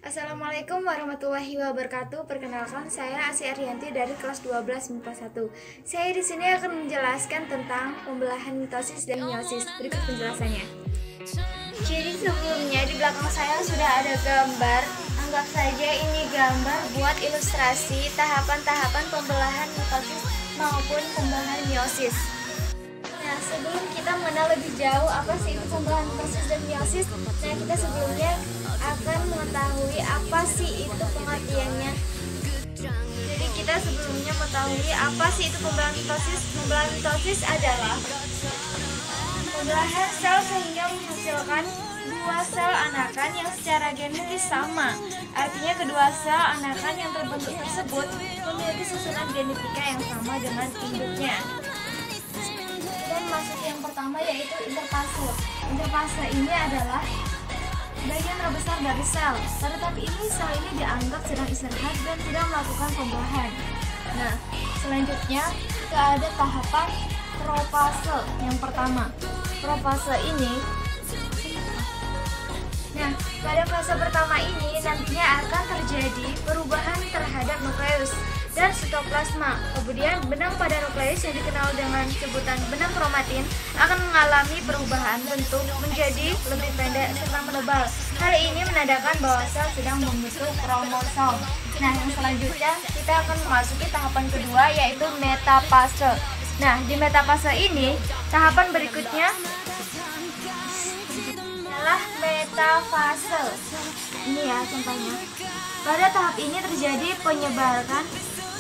Assalamualaikum warahmatullahi wabarakatuh. Perkenalkan, saya Asy Ariyanti dari kelas 12 MIPA 1. Saya di sini akan menjelaskan tentang pembelahan mitosis dan meiosis. Berikut penjelasannya. Jadi sebelumnya di belakang saya sudah ada gambar. Anggap saja ini gambar buat ilustrasi tahapan-tahapan pembelahan mitosis maupun pembelahan meiosis. Nah, sebelum kita mengenal lebih jauh apa sih itu pembelahan mitosis dan meiosis, nah kita sebelumnya akan mengetahui apa sih itu pengertiannya. Jadi kita sebelumnya mengetahui apa sih itu pembelahan mitosis. Pembelahan mitosis adalah pembelahan sel sehingga menghasilkan dua sel anakan yang secara genetis sama. Artinya kedua sel anakan yang terbentuk tersebut memiliki susunan genetika yang sama dengan induknya. Dan masuk yang pertama yaitu interfase. Interfase ini adalah bagian terbesar dari sel. Pada tahap ini sel ini dianggap sedang istirahat dan tidak melakukan pembelahan. Nah, selanjutnya kita ada tahapan profase yang pertama. Profase ini, nah pada fase pertama ini nantinya akan terjadi perubahan terhadap nukleus dan sitoplasma. Kemudian benang pada nukleus yang dikenal dengan sebutan benang kromatin akan mengalami perubahan bentuk menjadi lebih pendek serta menebal. Hal ini menandakan bahwa sel sedang membentuk kromosom. Nah, yang selanjutnya kita akan memasuki tahapan kedua yaitu metafase. Nah, di metafase ini tahapan berikutnya adalah metafase. Ini ya contohnya. Pada tahap ini terjadi penyebaran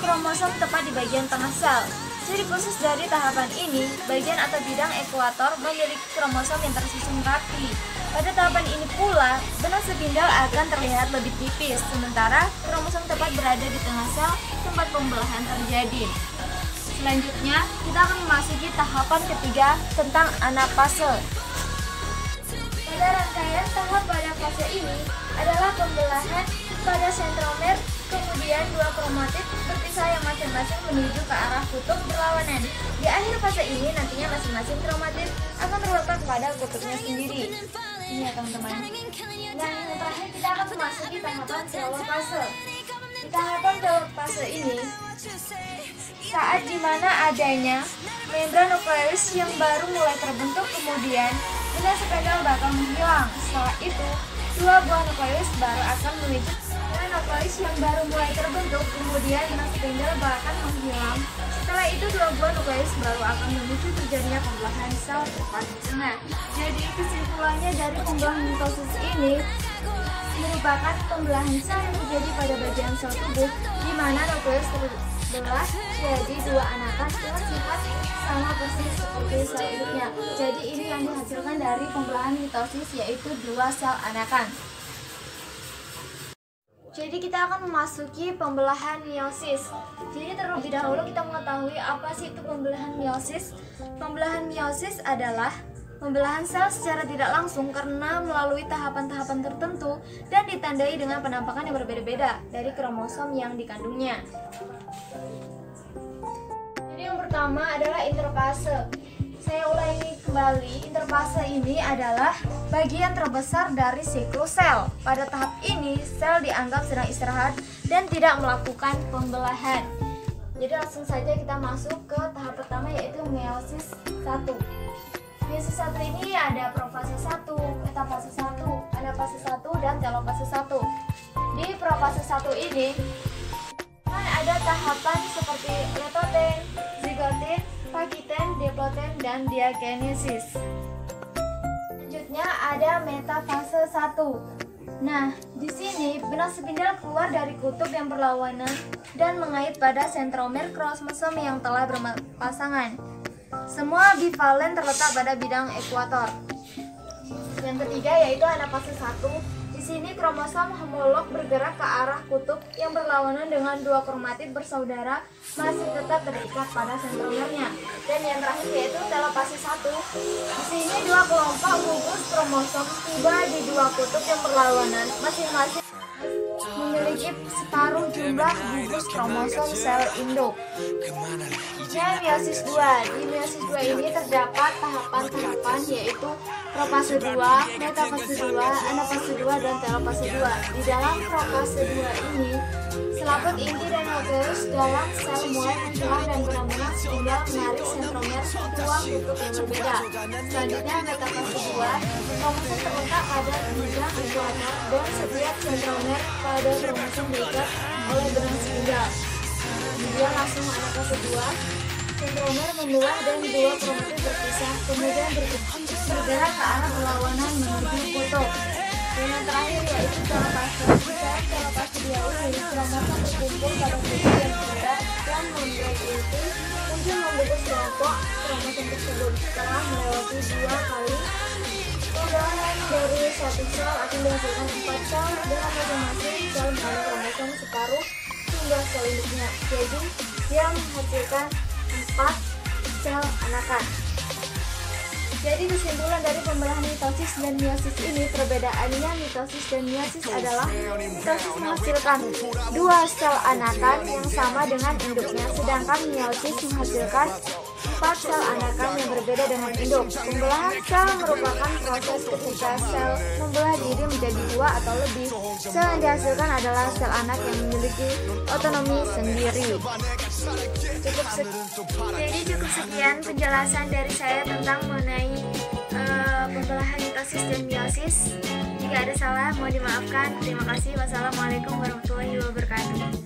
kromosom tepat di bagian tengah sel. Jadi khusus dari tahapan ini, bagian atau bidang ekuator memiliki kromosom yang tersusun rapi. Pada tahapan ini pula, benang spindel akan terlihat lebih tipis, sementara kromosom tepat berada di tengah sel tempat pembelahan terjadi. Selanjutnya, kita akan memasuki tahapan ketiga tentang anafase. Pada rangkaian tahap pada fase ini adalah pembelahan pada sentromer, kemudian dua kromatid berpisah yang masing-masing menuju ke arah kutub berlawanan. Di akhir fase ini nantinya masing-masing kromatid akan terletak pada kutubnya sendiri. Ini ya teman-teman. Nah, yang terakhir kita akan memasuki tahapan telopase. Di tahapan telopase ini, saat dimana adanya membran nukleus yang baru mulai terbentuk, kemudian benang spindel bakal menghilang. Setelah itu, dua buah nukleus baru akan mewujud. Nukleus yang baru mulai terbentuk, kemudian benang spindel akan menghilang. Setelah itu, dua buah nukleus baru akan memicu terjadinya pembelahan sel tepat di tengah. Jadi kesimpulannya dari pembelahan mitosis ini merupakan pembelahan sel yang terjadi pada bagian sel tubuh, di mana nukleus terbelah jadi dua anakan dengan sifat sama persis seperti sel induknya. Jadi ini yang dihasilkan dari pembelahan mitosis, yaitu dua sel anakan. Jadi kita akan memasuki pembelahan meiosis. Jadi terlebih dahulu kita mengetahui apa sih itu pembelahan meiosis. Pembelahan meiosis adalah pembelahan sel secara tidak langsung karena melalui tahapan-tahapan tertentu dan ditandai dengan penampakan yang berbeda-beda dari kromosom yang dikandungnya. Jadi yang pertama adalah interfase. Saya ulangi kembali, interfase ini adalah bagian terbesar dari siklus sel. Pada tahap ini, sel dianggap sedang istirahat dan tidak melakukan pembelahan. Jadi langsung saja kita masuk ke tahap pertama yaitu meiosis 1. Meiosis 1 ini ada profase 1, metafase 1, anafase 1, dan telopase 1. Di profase 1 ini ada tahapan seperti letoten, zigoten, pakiten, diploten, dan diagenesis. Selanjutnya ada metafase 1. Nah, di sini benang spindel keluar dari kutub yang berlawanan dan mengait pada sentromer kromosom yang telah berpasangan. Semua bivalen terletak pada bidang ekuator. Yang ketiga yaitu anafase 1. Di sini kromosom homolog bergerak ke arah kutub yang berlawanan dengan dua kromatid bersaudara masih tetap terikat pada sentromernya. Dan yang terakhir yaitu telopase 1. Di sini dua kelompok gugus kromosom tiba di dua kutub yang berlawanan masing-masing memiliki separuh jumlah gugus kromosom sel induk. Dan meiosis 2. Di meiosis 2 ini terdapat tahapan-tahapan yaitu profase 2, metafase 2, anafase 2, dan telofase 2. Di dalam profase 2 ini, selaput inti dan nukleus dalam sel mulai menghilang dan benar-benar tinggal menarik sentromer ke ruang kutub yang berbeda. Selanjutnya metafase 2, kromosom terletak pada bidang ekuator dan setiap sentromer pada kromosom diikat oleh benang spidal. Kemudian langsung anafase 2, sentromer membelah dan dua kromatit berpisah, kemudian bergerak ke arah berlawanan menuju kutub. Dan yang terakhir yaitu telofase. Dalam telofase 2 ini, kromosom berkumpul pada titik yang berbeda dan membuat inti untuk membungkus kelompok kromosom tersebut. Setelah melewati 2 kali pembuahan dari satu sel akan dihasilkan 4 sel dengan masing-masing sel mengandung kromosom separuh jumlah sel induknya. Jadi dia menghasilkan 4 sel anakan. Jadi kesimpulan dari pembelahan mitosis dan meiosis ini, perbedaannya mitosis dan meiosis adalah mitosis menghasilkan 2 sel anakan yang sama dengan induknya, sedangkan meiosis menghasilkan 4 sel anakan yang berbeda dengan induk. Pembelahan sel merupakan proses ketika sel membelah diri menjadi 2 atau lebih. Sel yang dihasilkan adalah sel anak yang memiliki otonomi sendiri. Cukup sekian penjelasan dari saya tentang mengenai pembelahan mitosis dan meiosis. Jika ada salah mohon dimaafkan. Terima kasih. Wassalamualaikum warahmatullahi wabarakatuh.